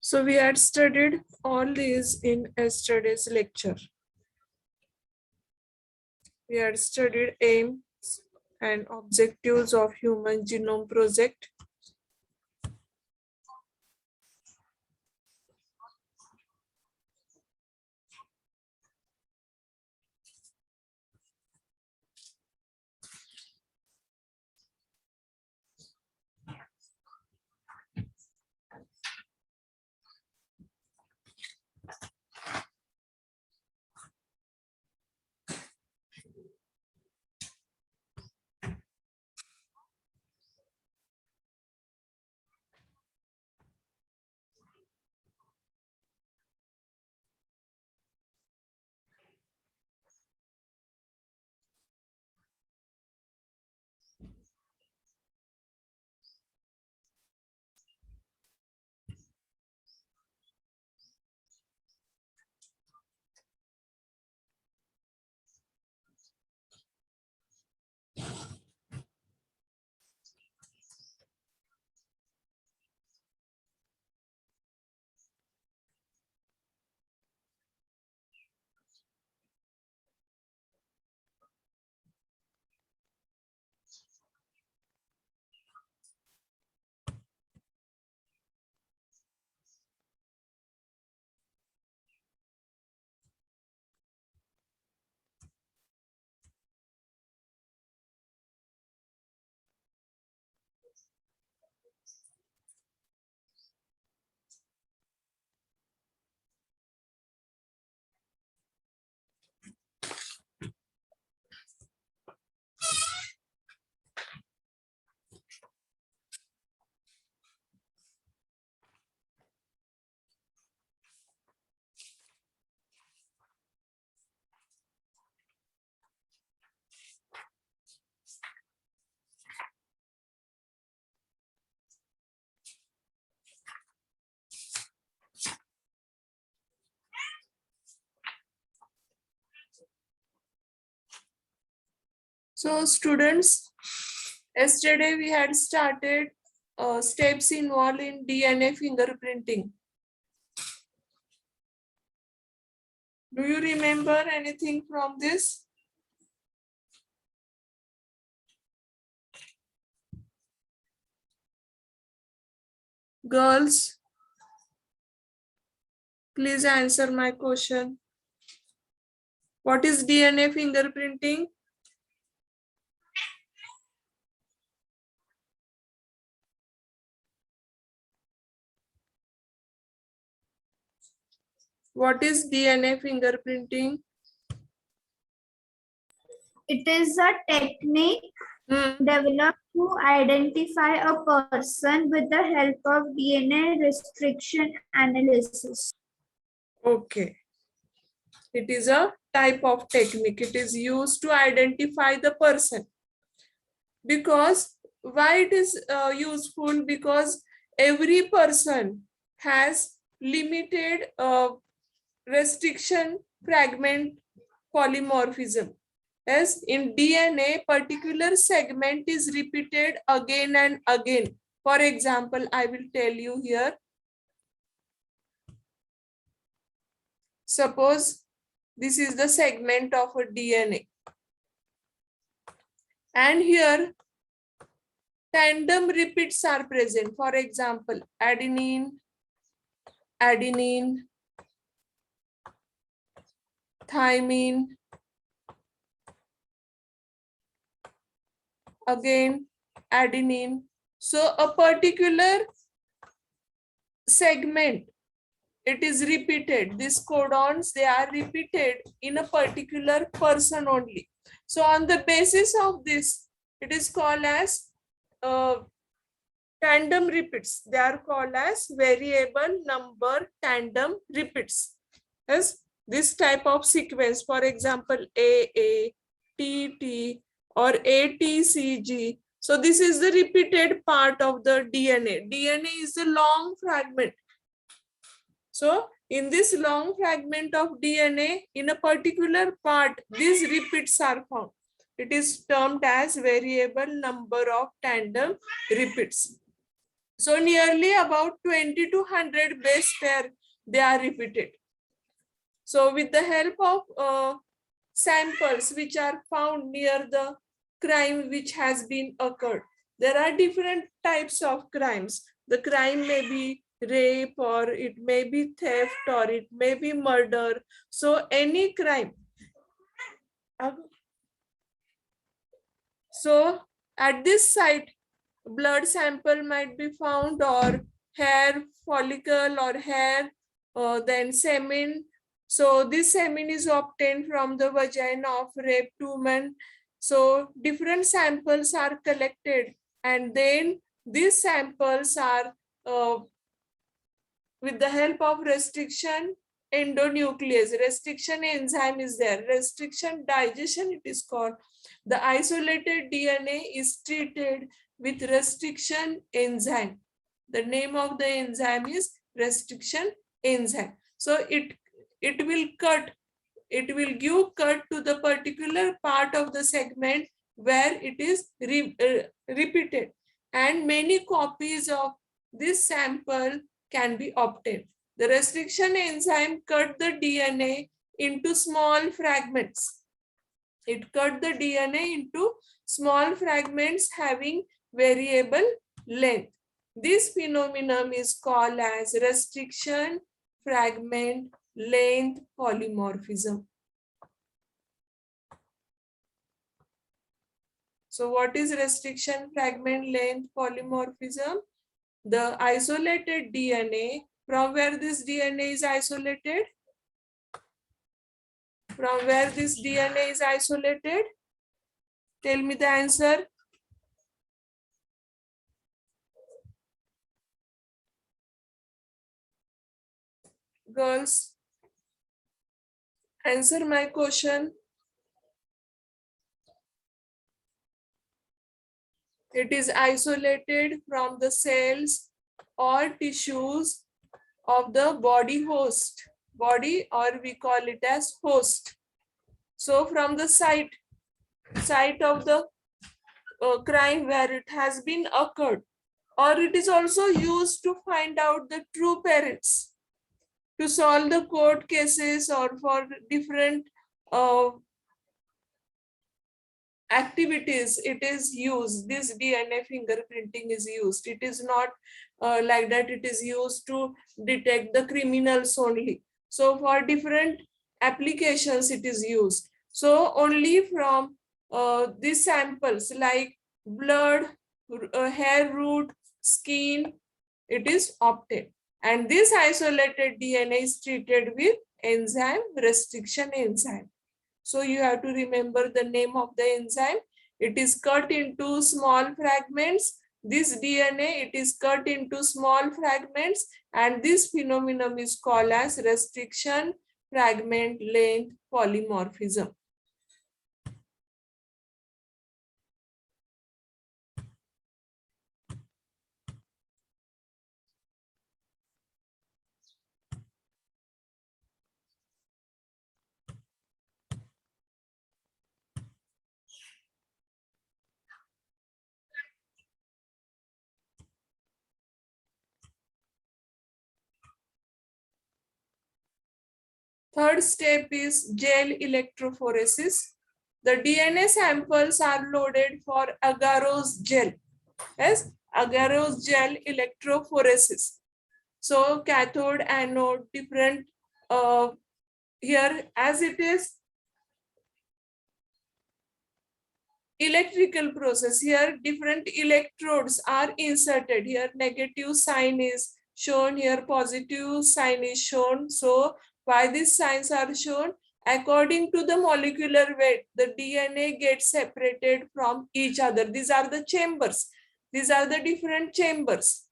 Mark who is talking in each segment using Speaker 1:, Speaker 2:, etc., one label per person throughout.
Speaker 1: So we had studied all these in yesterday's lecture. We had studied aims and objectives of Human Genome Project. So students, yesterday we had started steps involved in DNA fingerprinting. Do you remember anything from this? Girls, please answer my question. What is DNA fingerprinting? What is DNA fingerprinting?
Speaker 2: It is a technique developed to identify a person with the help of DNA restriction analysis.
Speaker 1: Okay. It is a type of technique. It is used to identify the person. Because why it is useful? Because every person has limited restriction fragment polymorphism. As in DNA, particular segment is repeated again and again. For example, I will tell you here. Suppose this is the segment of a DNA. And here tandem repeats are present. For example, adenine, adenine, thymine, again adenine. So a particular segment, it is repeated. These codons, they are repeated in a particular person only. So on the basis of this, it is called as tandem repeats. They are called as variable number tandem repeats. Yes, this type of sequence, for example, AA, TT, or ATCG. So this is the repeated part of the DNA. DNA is a long fragment. So in this long fragment of DNA, in a particular part, these repeats are found. It is termed as variable number of tandem repeats. So nearly about 20 to 100 base pair, they are repeated. So with the help of samples which are found near the crime which has been occurred, there are different types of crimes. The crime may be rape, or it may be theft, or it may be murder. So any crime. So at this site, blood sample might be found, or hair follicle, or hair, then semen. So this semen is obtained from the vagina of raped woman. So different samples are collected, and then these samples are with the help of restriction endonuclease, restriction enzyme is there, restriction digestion it is called. The isolated DNA is treated with restriction enzyme. The name of the enzyme is restriction enzyme. So it will cut, it will give cut to the particular part of the segment where it is repeated, and many copies of this sample can be obtained. The restriction enzyme cut the DNA into small fragments. It cut the DNA into small fragments having variable length. This phenomenon is called as restriction fragment length polymorphism. So what is restriction fragment length polymorphism? The isolated DNA, from where this DNA is isolated? From where this DNA is isolated? Tell me the answer. Girls, answer my question. It is isolated from the cells or tissues of the body host. Body, or we call it as host. So from the site of the crime where it has been occurred, or it is also used to find out the true parents, to solve the court cases, or for different activities it is used. This DNA fingerprinting is used. It is not like that it is used to detect the criminals only. So for different applications it is used. So only from these samples like blood, hair root, skin, it is obtained. And this isolated DNA is treated with enzyme, restriction enzyme. So you have to remember the name of the enzyme. It is cut into small fragments. This DNA, it is cut into small fragments, and this phenomenon is called as restriction fragment length polymorphism. Third step is gel electrophoresis. The DNA samples are loaded for agarose gel. Yes, agarose gel electrophoresis. So cathode, anode, different here as it is electrical process. Here different electrodes are inserted. Here negative sign is shown, here positive sign is shown. So why these signs are shown? According to the molecular weight, the DNA gets separated from each other. These are the chambers. These are the different chambers.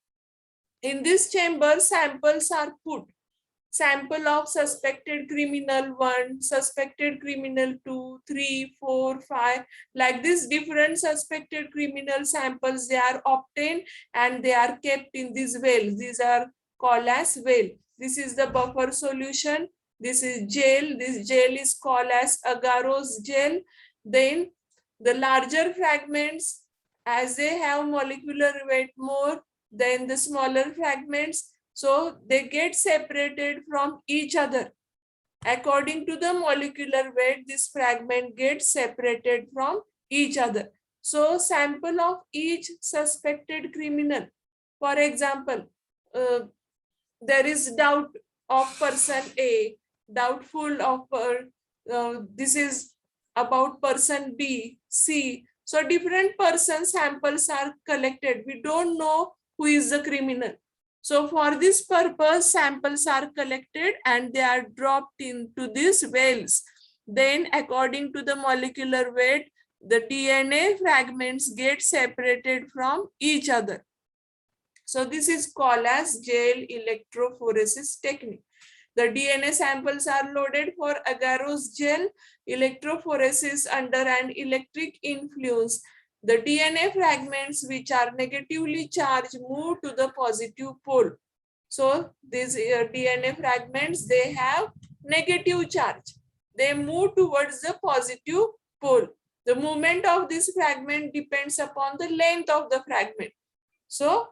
Speaker 1: In this chamber, samples are put. Sample of suspected criminal 1, suspected criminal 2, 3, 4, 5, like this different suspected criminal samples, they are obtained and they are kept in these wells. These are called as well. This is the buffer solution. This is gel. This gel is called as agarose gel. Then the larger fragments, as they have molecular weight more, then the smaller fragments, so they get separated from each other. According to the molecular weight, this fragment gets separated from each other. So sample of each suspected criminal. For example, there is doubt of person A, doubtful of this is about person B, C. So different person samples are collected. We don't know who is the criminal. So for this purpose, samples are collected and they are dropped into these wells. Then according to the molecular weight, the DNA fragments get separated from each other. So this is called as gel electrophoresis technique. The DNA samples are loaded for agarose gel electrophoresis under an electric influence. The DNA fragments which are negatively charged move to the positive pole. So these DNA fragments, they have negative charge. They move towards the positive pole. The movement of this fragment depends upon the length of the fragment. So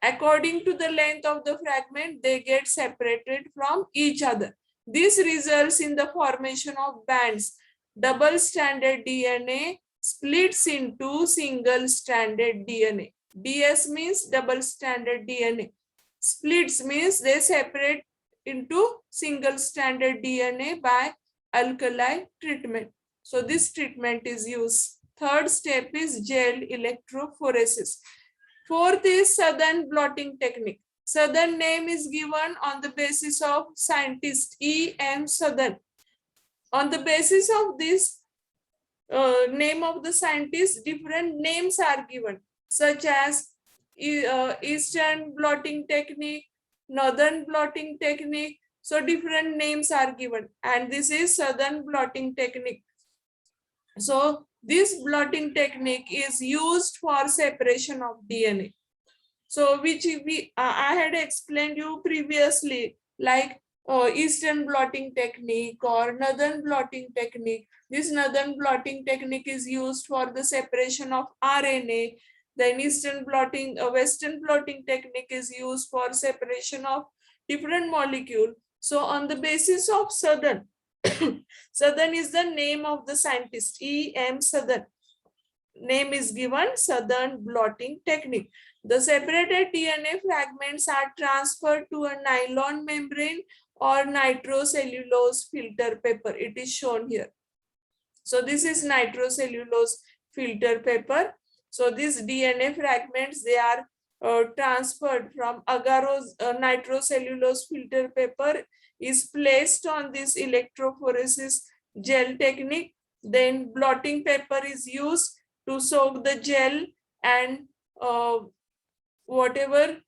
Speaker 1: according to the length of the fragment, they get separated from each other. This results in the formation of bands. Double-stranded DNA splits into single-stranded DNA. DS means double-stranded DNA. Splits means they separate into single-stranded DNA by alkali treatment. So this treatment is used. Third step is gel electrophoresis. Fourth is Southern blotting technique. Southern name is given on the basis of scientist E.M. Southern. On the basis of this name of the scientist, different names are given, such as Eastern blotting technique, Northern blotting technique. So different names are given, and this is Southern blotting technique. So this blotting technique is used for separation of DNA. So which I had explained you previously, like Eastern blotting technique or Northern blotting technique. This Northern blotting technique is used for the separation of RNA. Then Eastern blotting, Western blotting technique is used for separation of different molecule. So on the basis of Southern, Southern is the name of the scientist, E.M. Southern. Name is given, Southern blotting technique. The separated DNA fragments are transferred to a nylon membrane or nitrocellulose filter paper. It is shown here. So this is nitrocellulose filter paper. So these DNA fragments, they are transferred from agarose nitrocellulose filter paper is placed on this electrophoresis gel technique. Then blotting paper is used to soak the gel and whatever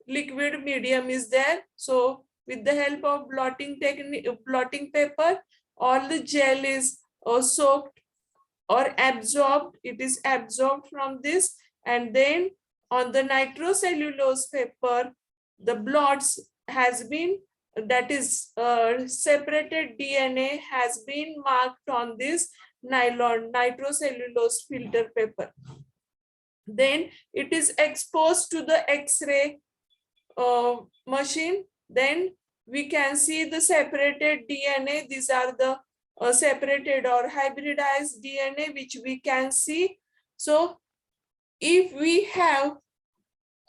Speaker 1: liquid medium is there. So with the help of blotting technique, blotting paper, all the gel is soaked or absorbed. It is absorbed from this, and then on the nitrocellulose paper, the blots has been, that is separated DNA has been marked on this nylon nitrocellulose filter paper. Then it is exposed to the X-ray machine. Then we can see the separated DNA. These are the separated or hybridized DNA which we can see. So if we have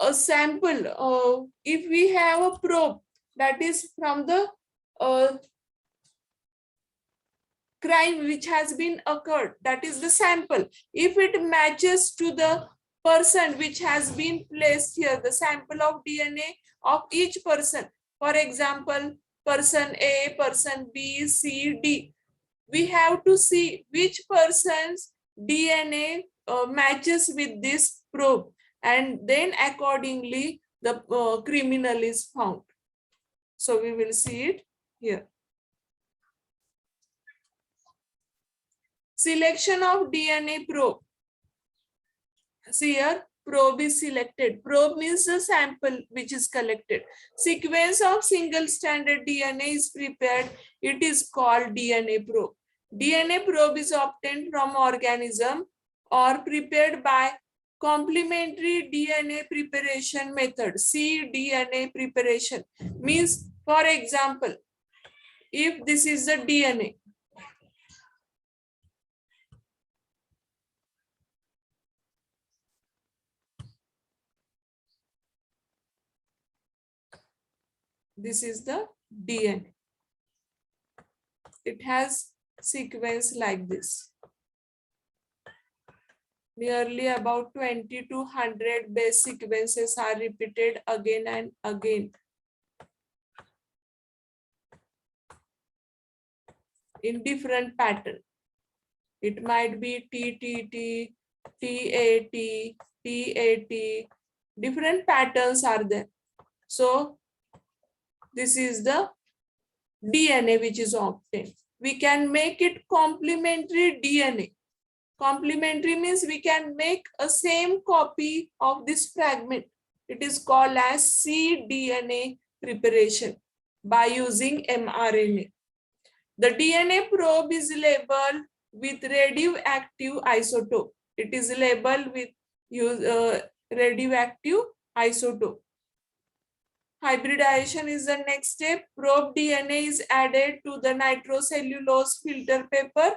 Speaker 1: a sample, if we have a probe that is from the crime which has been occurred, that is the sample. If it matches to the person which has been placed here, the sample of DNA of each person, for example, person A, person B, C, D, we have to see which person's DNA matches with this probe, and then accordingly the criminal is found. So we will see it here. Selection of DNA probe. See here, probe is selected. Probe means the sample which is collected. Sequence of single-stranded DNA is prepared. It is called DNA probe. DNA probe is obtained from organism or prepared by complementary DNA preparation method, cDNA preparation, means, for example, if this is the DNA, this is the DNA. It has sequence like this. Nearly about 20 to 100 base sequences are repeated again and again in different pattern. It might be TTT, TAT, TAT, different patterns are there. So this is the DNA which is obtained. We can make it complementary DNA. Complementary means we can make a same copy of this fragment. It is called as cDNA preparation by using mRNA. The DNA probe is labeled with radioactive isotope. It is labeled with radioactive isotope. Hybridization is the next step. Probe DNA is added to the nitrocellulose filter paper.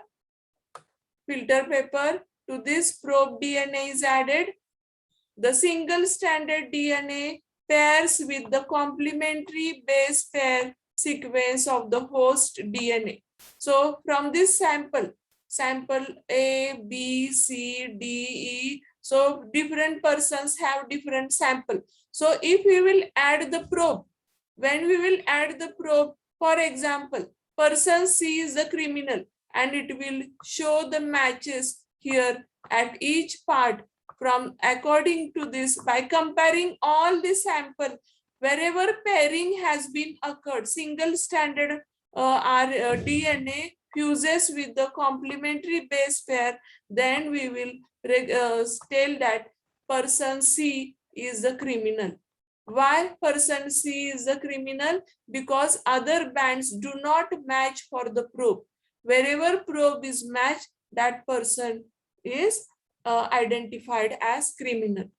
Speaker 1: To this probe DNA is added. The single stranded DNA pairs with the complementary base pair sequence of the host DNA. So from this sample A, B, C, D, E, so different persons have different sample. So if we will add the probe, when we will add the probe, for example, person C is the criminal and it will show the matches here at each part. From according to this, by comparing all the sample, wherever pairing has been occurred, single stranded DNA fuses with the complementary base pair, then we will tell that person C is the criminal. Why person C is the criminal? Because other bands do not match for the probe. Wherever probe is matched, that person is identified as criminal.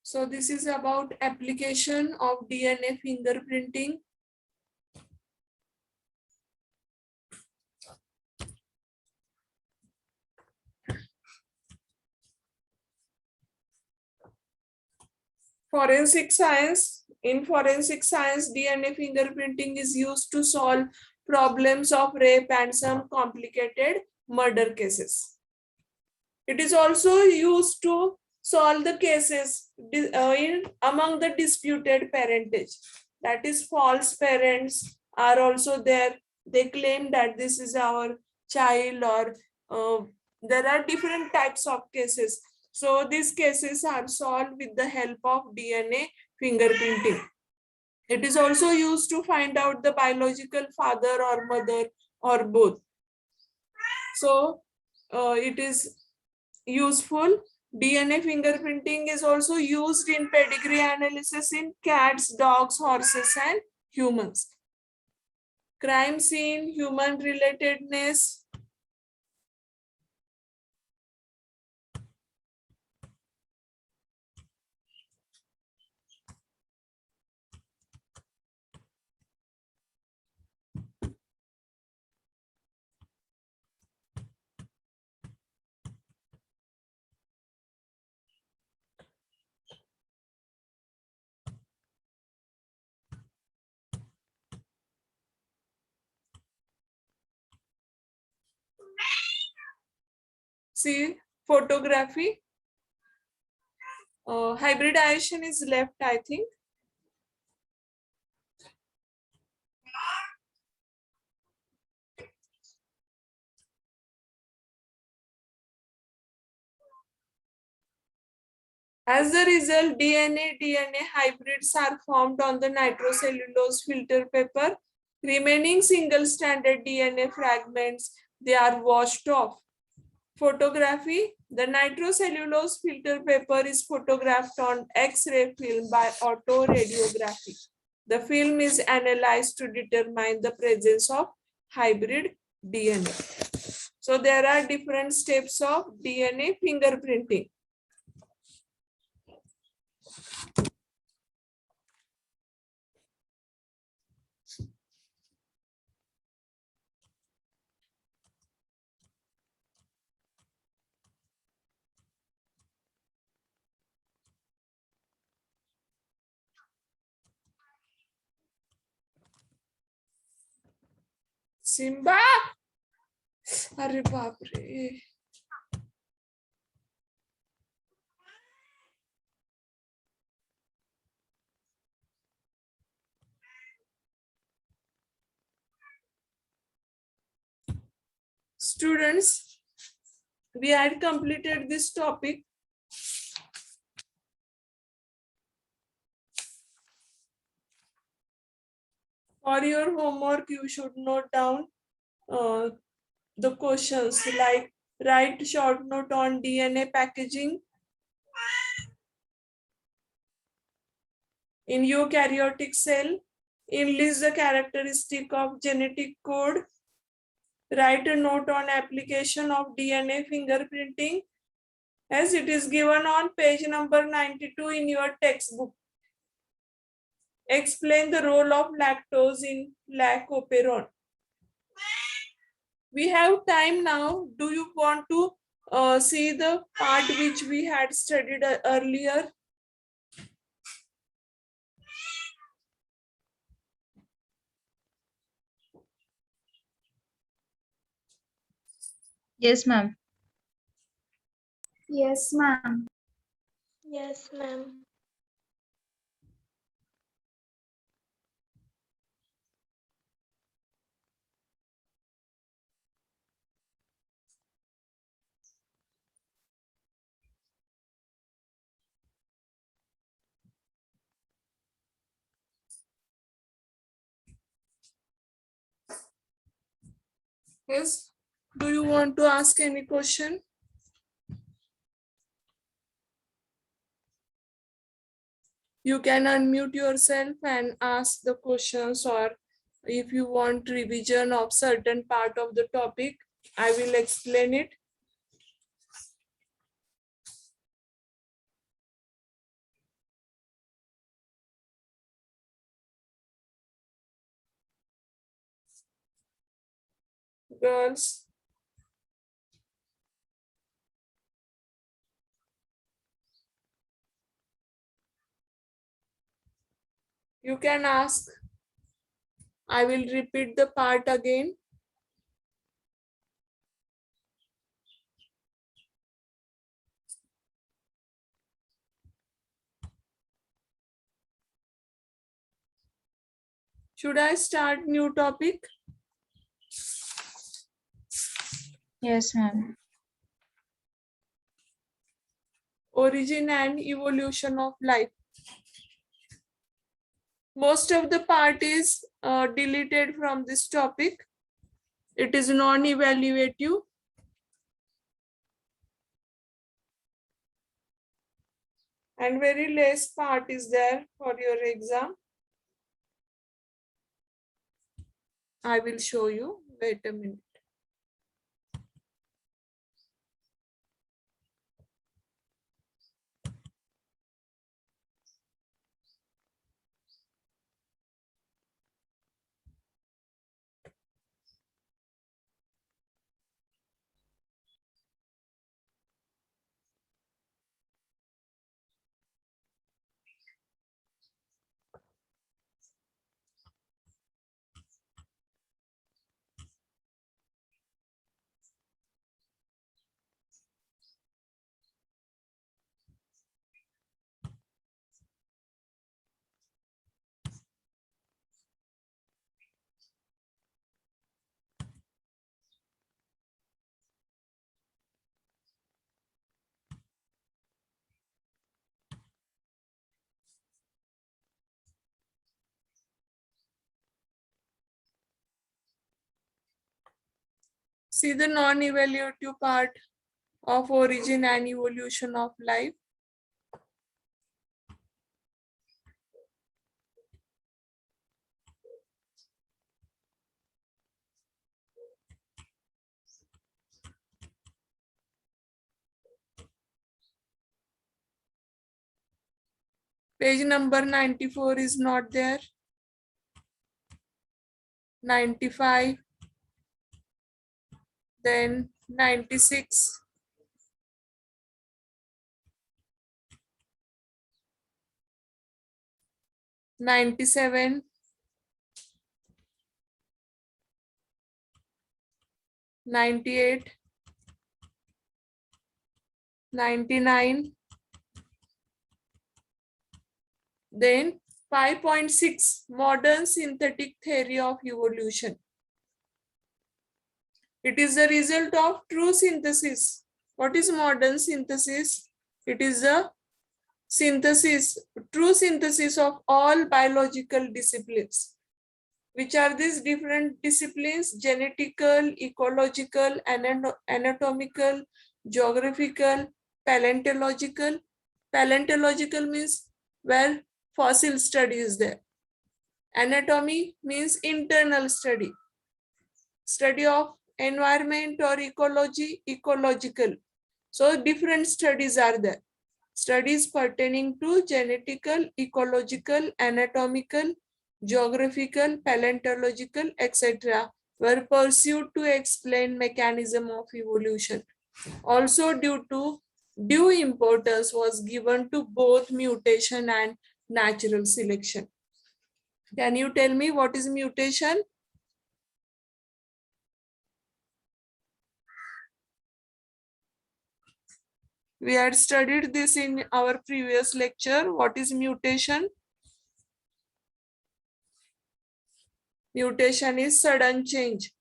Speaker 1: So this is about application of DNA fingerprinting. Forensic science. In forensic science, DNA fingerprinting is used to solve problems of rape and some complicated murder cases. It is also used to solve the cases among the disputed parentage. That is, false parents are also there. They claim that this is our child, or there are different types of cases. So these cases are solved with the help of DNA fingerprinting. It is also used to find out the biological father or mother or both. So it is useful. DNA fingerprinting is also used in pedigree analysis in cats, dogs, horses, and humans. Crime scene, human relatedness. See, photography. Hybridization is left, I think. As a result, DNA hybrids are formed on the nitrocellulose filter paper. Remaining single-stranded DNA fragments, they are washed off. Photography. The nitrocellulose filter paper is photographed on X-ray film by autoradiography. The film is analyzed to determine the presence of hybrid DNA. So there are different steps of DNA fingerprinting. Simba! अरे बाप रे. Students, we had completed this topic. For your homework, you should note down the questions like write short note on DNA packaging in eukaryotic cell, enlist the characteristic of genetic code, write a note on application of DNA fingerprinting as it is given on page number 92 in your textbook. Explain the role of lactose in lac-operon. We have time now. Do you want to see the part which we had studied earlier?
Speaker 3: Yes, ma'am.
Speaker 2: Yes, ma'am.
Speaker 4: Yes, ma'am.
Speaker 1: Yes. Do you want to ask any question? You can unmute yourself and ask the questions, or if you want revision of certain part of the topic, I will explain it. Girls, you can ask. I will repeat the part again. Should I start new topic?
Speaker 3: Yes, ma'am.
Speaker 1: Origin and evolution of life. most of the part is deleted from this topic. It is non-evaluative. And very less part is there for your exam. I will show you. Wait a minute. See the non-evaluative part of origin and evolution of life. Page number 94 is not there. 95, then 96, 97, 98, 99, then 5.6 modern synthetic theory of evolution. It is the result of true synthesis. What is modern synthesis? It is a synthesis, true synthesis of all biological disciplines. Which are these different disciplines? Genetical, ecological, anatomical, geographical, paleontological. Paleontological means where fossil study is there. Anatomy means internal study. Study of environment or ecology, ecological. So different studies are there. Studies pertaining to genetical, ecological, anatomical, geographical, paleontological, etc. were pursued to explain mechanism of evolution. Also due importance was given to both mutation and natural selection. Can you tell me what is mutation? We had studied this in our previous lecture. What is mutation? Mutation is sudden change.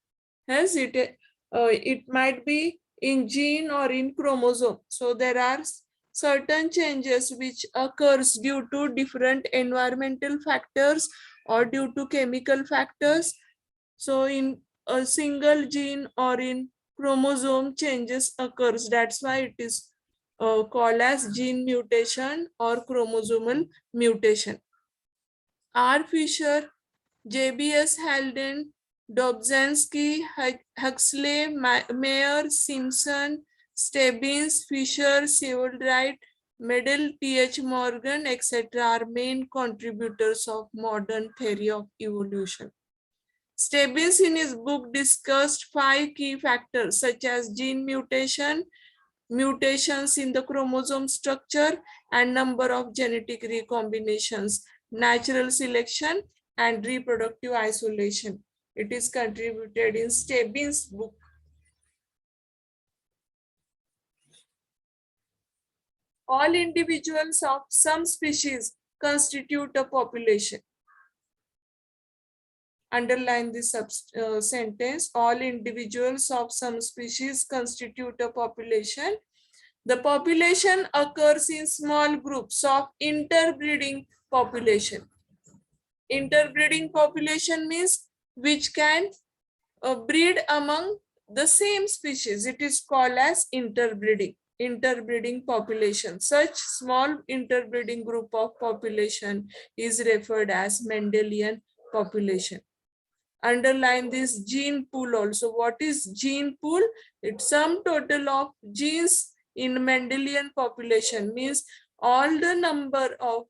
Speaker 1: Hence, it might be in gene or in chromosome. So there are certain changes which occurs due to different environmental factors or due to chemical factors. So in a single gene or in chromosome changes occurs. That's why it is called as gene mutation or chromosomal mutation. R. Fisher, JBS Halden, Dobzhansky, Huxley, Mayer, Simpson, Stebbins, Fisher, Sewellwright, Medal, T.H. Morgan, etc. are main contributors of modern theory of evolution. Stebbins in his book discussed 5 key factors such as gene mutation, mutations in the chromosome structure and number of genetic recombinations, natural selection and reproductive isolation. It is contributed in Stebbins' book. All individuals of some species constitute a population. Underline this sentence. All individuals of some species constitute a population. The population occurs in small groups of interbreeding population. Interbreeding population means which can breed among the same species. It is called as interbreeding. Interbreeding population. Such small interbreeding group of population is referred as Mendelian population. Underline this gene pool also. What is gene pool? It's sum total of genes in Mendelian population, means all the number of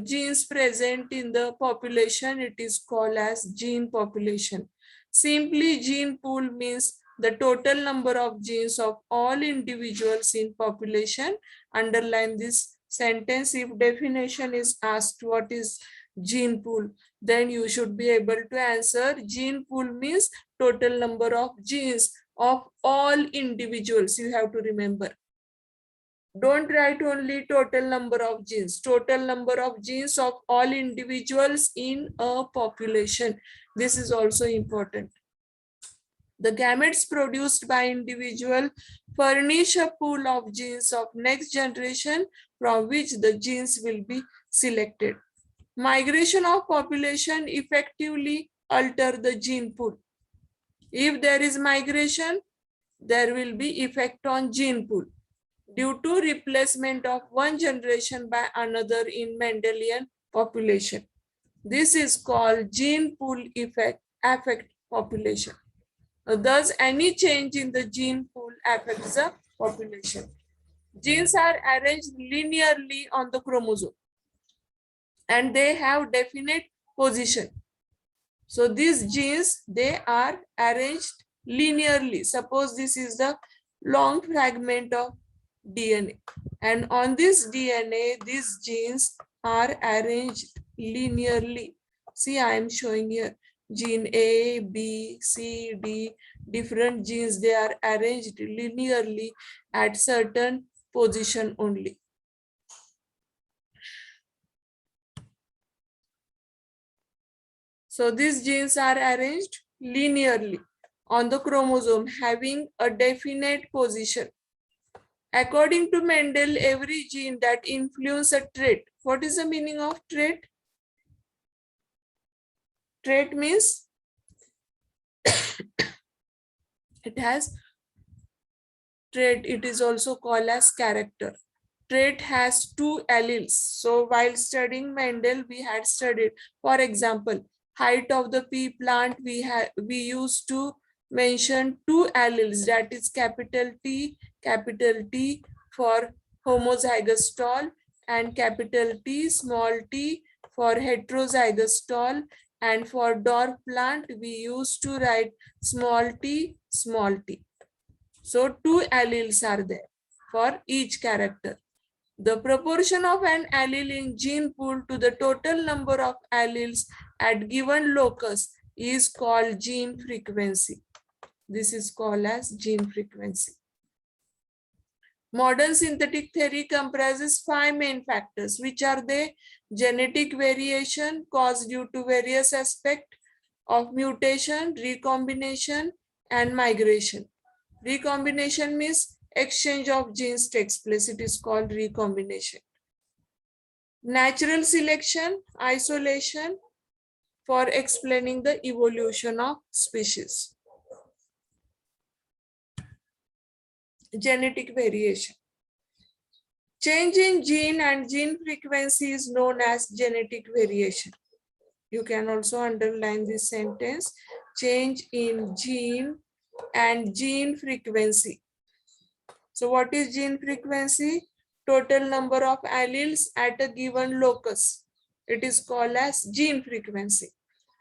Speaker 1: genes present in the population. It is called as gene population. Simply gene pool means the total number of genes of all individuals in population. Underline this sentence. If definition is asked what is gene pool, then you should be able to answer gene pool means total number of genes of all individuals. You have to remember. Don't write only total number of genes. Total number of genes of all individuals in a population. This is also important. The gametes produced by individual furnish a pool of genes of next generation from which the genes will be selected. Migration of population effectively alter the gene pool. If there is migration, there will be effect on gene pool due to replacement of one generation by another in Mendelian population. This is called gene pool effect, affect population. Thus, any change in the gene pool affects the population. Genes are arranged linearly on the chromosome and they have definite position. So these genes, they are arranged linearly. Suppose this is the long fragment of DNA, and on this DNA, these genes are arranged linearly. See, I am showing here gene A, B, C, D, different genes, they are arranged linearly at certain position only. So these genes are arranged linearly on the chromosome having a definite position. According to Mendel, every gene that influences a trait. What is the meaning of trait? Trait means it has trait. It is also called as character. Trait has two alleles. So while studying Mendel, we had studied, for example, height of the pea plant, we used to mention two alleles, that is capital T for homozygous tall and capital T, small t for heterozygous tall, and for dwarf plant we used to write small t, small t. So two alleles are there for each character. The proportion of an allele in gene pool to the total number of alleles at given locus is called gene frequency. This is called as gene frequency. Modern synthetic theory comprises 5 main factors, which are they? Genetic variation caused due to various aspects of mutation, recombination, and migration. Recombination means exchange of genes takes place. It is called recombination. Natural selection, isolation for explaining the evolution of species. Genetic variation. Change in gene and gene frequency is known as genetic variation. You can also underline this sentence. Change in gene and gene frequency. So what is gene frequency? Total number of alleles at a given locus. It is called as gene frequency.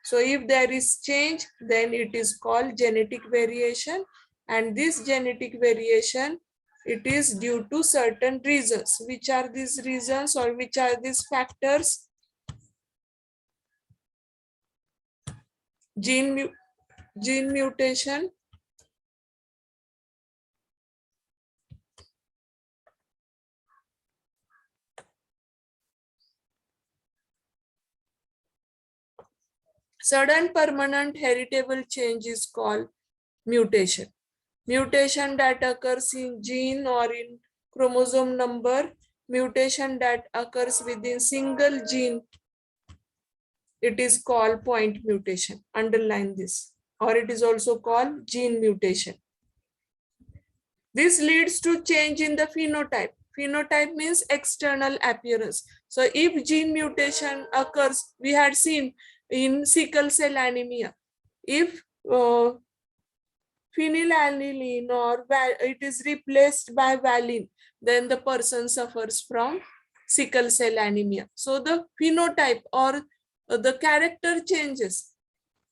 Speaker 1: So if there is change, then it is called genetic variation. And this genetic variation, it is due to certain reasons. Which are these reasons or which are these factors? Gene mutation, sudden permanent heritable change is called mutation. Mutation that occurs in gene or in chromosome number, mutation that occurs within single gene it is called point mutation. Underline this. Or it is also called gene mutation. This leads to change in the phenotype. Phenotype means external appearance. So if gene mutation occurs, we had seen in sickle cell anemia, if phenylalanine or it is replaced by valine, then the person suffers from sickle cell anemia. So the phenotype or the character changes.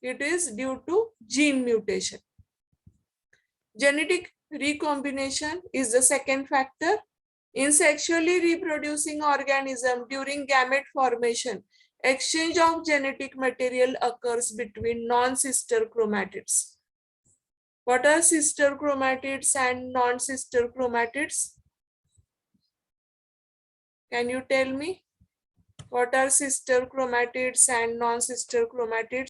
Speaker 1: It is due to gene mutation. Genetic recombination is the second factor. In sexually reproducing organism during gamete formation, exchange of genetic material occurs between non-sister chromatids. What are sister chromatids and non-sister chromatids? Can you tell me? What are sister chromatids and non-sister chromatids?